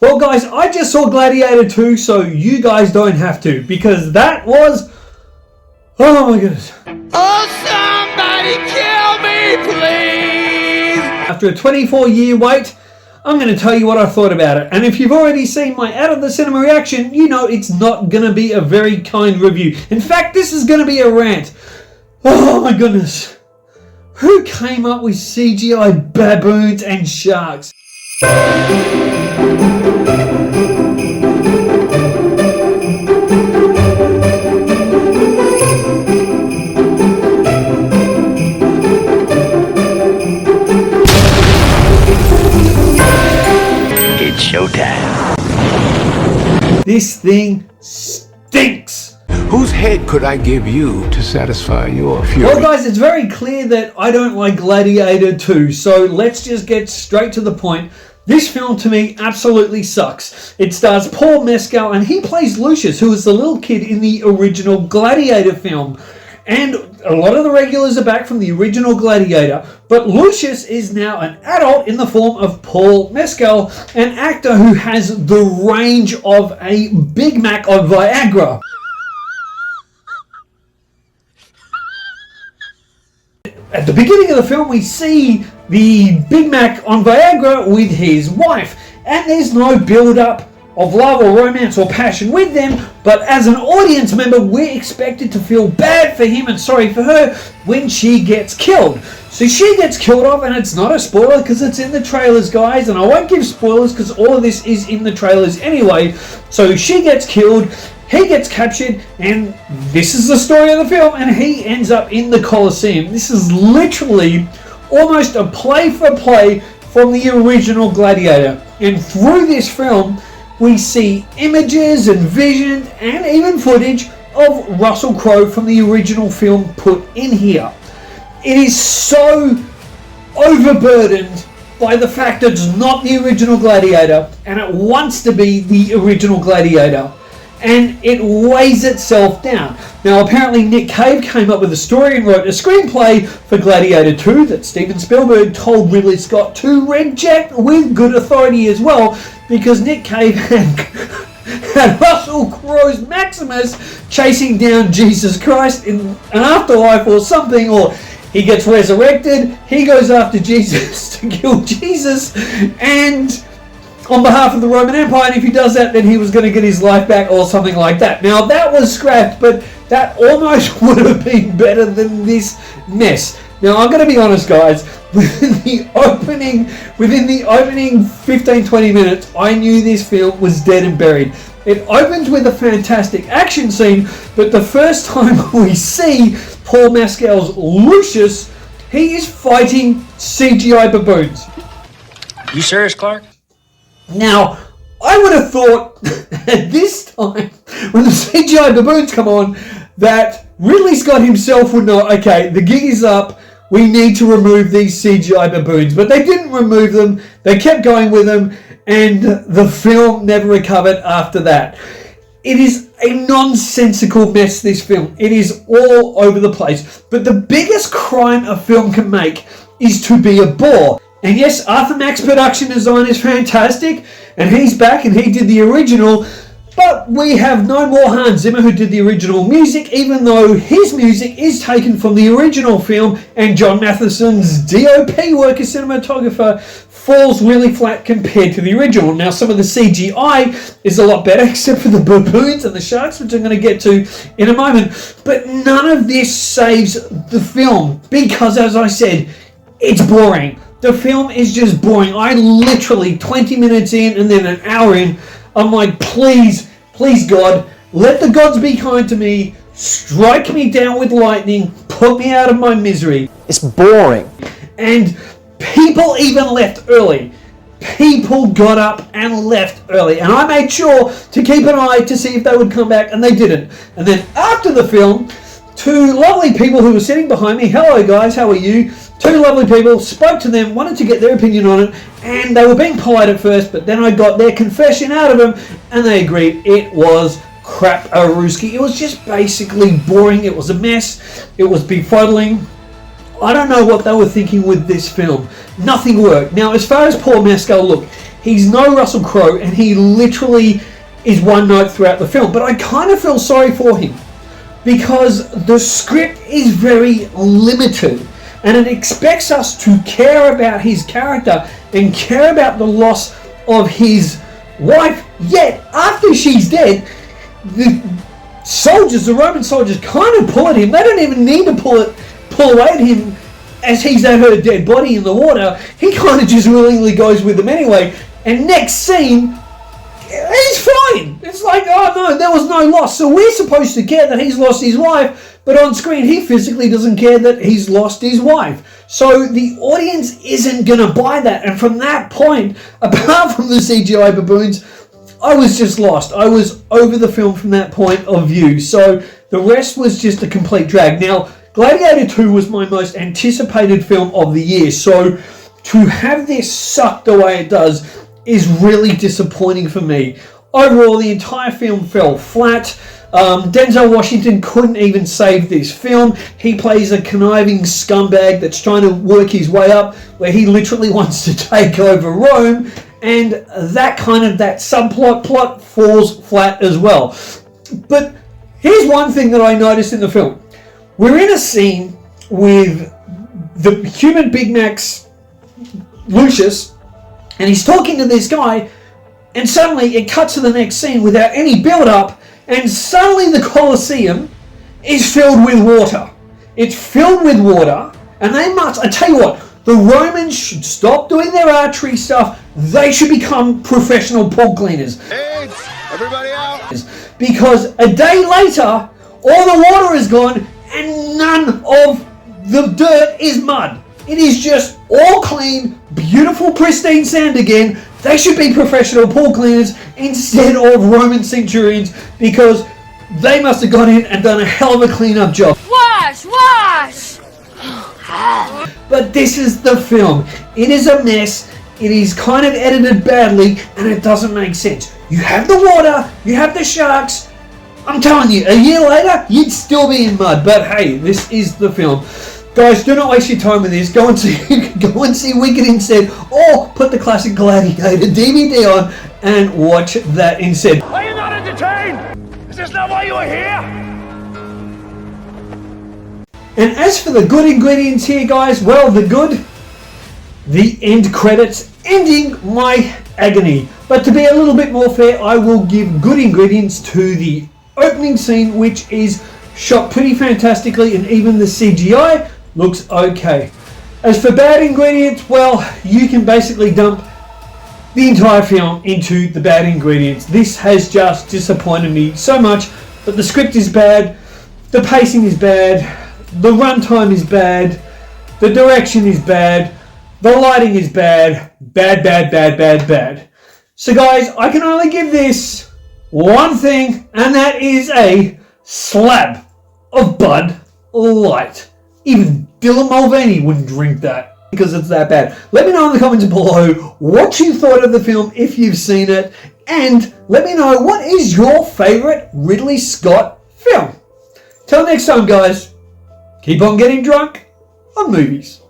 Well, guys, I just saw Gladiator 2, so you guys don't have to, because that was... Oh my goodness. Oh, somebody kill me, please! After a 24-year wait, I'm going to tell you what I thought about it. And if you've already seen my Out of the Cinema reaction, you know it's not going to be a very kind review. In fact, this is going to be a rant. Oh my goodness. Who came up with CGI baboons and sharks? It's showtime. This thing stinks. Whose head could I give you to satisfy your fury? Well, guys, it's very clear that I don't like Gladiator 2, so let's just get straight to the point. This film, to me, absolutely sucks. It stars Paul Mescal, and he plays Lucius, who was the little kid in the original Gladiator film. And a lot of the regulars are back from the original Gladiator, but Lucius is now an adult in the form of Paul Mescal, an actor who has the range of a Big Mac on Viagra. At the beginning of the film, we see the Big Mac on Viagra with his wife, and there's no build-up of love or romance or passion with them, but as an audience member, we're expected to feel bad for him and sorry for her when she gets killed. So she gets killed off, and it's not a spoiler because it's in the trailers, guys, and I won't give spoilers because all of this is in the trailers anyway. So she gets killed, he gets captured, and this is the story of the film, and he ends up in the Colosseum. This is literally almost a play-for-play from the original Gladiator. And through this film, we see images and visions and even footage of Russell Crowe from the original film put in here. It is so overburdened by the fact that it's not the original Gladiator, and it wants to be the original Gladiator, and it weighs itself down. Now, apparently Nick Cave came up with a story and wrote a screenplay for Gladiator 2 that Steven Spielberg told Ridley Scott to reject with good authority as well, because Nick Cave had Russell Crowe's Maximus chasing down Jesus Christ in an afterlife or something, or he gets resurrected, he goes after Jesus to kill Jesus, and on behalf of the Roman Empire, and if he does that, then he was going to get his life back or something like that. Now, that was scrapped, but that almost would have been better than this mess. Now, I'm going to be honest, guys, within the opening 15-20 minutes, I knew this film was dead and buried. It opens with a fantastic action scene, but the first time we see Paul Mescal's Lucius, he is fighting CGI baboons. You serious, Clark? Now, I would have thought at this time, when the CGI baboons come on, that Ridley Scott himself would know, okay, the gig is up, we need to remove these CGI baboons. But they didn't remove them, they kept going with them, and the film never recovered after that. It is a nonsensical mess, this film. It is all over the place. But the biggest crime a film can make is to be a bore. And yes, Arthur Mack's production design is fantastic, and he's back and he did the original, but we have no more Hans Zimmer, who did the original music, even though his music is taken from the original film, and John Matheson's DOP work as cinematographer falls really flat compared to the original. Now, some of the CGI is a lot better, except for the baboons and the sharks, which I'm going to get to in a moment, but none of this saves the film, because, as I said, it's boring. The film is just boring. I literally, 20 minutes in and then an hour in, I'm like, please, please God, let the gods be kind to me, strike me down with lightning, put me out of my misery. It's boring. And people even left early. People got up and left early. And I made sure to keep an eye to see if they would come back, and they didn't. And then after the film, two lovely people who were sitting behind me, hello guys, how are you? Two lovely people, spoke to them, wanted to get their opinion on it, and they were being polite at first, but then I got their confession out of them, and they agreed it was crap-a-rooski. It was just basically boring. It was a mess. It was befuddling. I don't know what they were thinking with this film. Nothing worked. Now, as far as Paul Mescal, look, He's no Russell Crowe, and he literally is one note throughout the film. But I kind of feel sorry for him because the script is very limited, and it expects us to care about his character and care about the loss of his wife. Yet, after she's dead, the Roman soldiers kind of pull at him. They don't even need to pull away at him as he's at her dead body in the water. He kind of just willingly goes with them anyway. And next scene, he's fine. It's like, oh no, there was no loss. So we're supposed to care that he's lost his wife, but on screen he physically doesn't care that he's lost his wife. So the audience isn't going to buy that. And from that point, apart from the CGI baboons, I was just lost. I was over the film from that point of view. So the rest was just a complete drag. Now, Gladiator 2 was my most anticipated film of the year. So to have this sucked the way it does is really disappointing for me. Overall, the entire film fell flat. Denzel Washington couldn't even save this film. He plays a conniving scumbag that's trying to work his way up, where he literally wants to take over Rome, and that subplot falls flat as well. But here's one thing that I noticed in the film. We're in a scene with the human Big Mac's Lucius, and he's talking to this guy, and suddenly it cuts to the next scene without any build-up, and suddenly the Colosseum is filled with water. It's filled with water, and I tell you what, the Romans should stop doing their archery stuff. They should become professional pool cleaners. Hey, everybody out! Because a day later, all the water is gone, and none of the dirt is mud. It is just all clean, beautiful, pristine sand again. They should be professional pool cleaners instead of Roman centurions, because they must have gone in and done a hell of a cleanup job. Wash! But this is the film. It is a mess. It is kind of edited badly, and it doesn't make sense. You have the water, you have the sharks. I'm telling you, a year later, you'd still be in mud. But hey, this is the film. Guys, do not waste your time with this. Go and see Wicked instead, or put the classic Gladiator DVD on and watch that instead. Are you not entertained? Is this not why you are here? And as for the good ingredients here, guys, well, the end credits ending my agony. But to be a little bit more fair, I will give good ingredients to the opening scene, which is shot pretty fantastically, and even the CGI looks okay. As for bad ingredients, well, you can basically dump the entire film into the bad ingredients. This has just disappointed me so much. But the script is bad, the pacing is bad, the runtime is bad, the direction is bad, the lighting is bad. Bad. So guys, I can only give this one thing, and that is a slab of Bud Light. Even Dylan Mulvaney wouldn't drink that because it's that bad. Let me know in the comments below what you thought of the film if you've seen it, and let me know what is your favourite Ridley Scott film. Till next time, guys, keep on getting drunk on movies.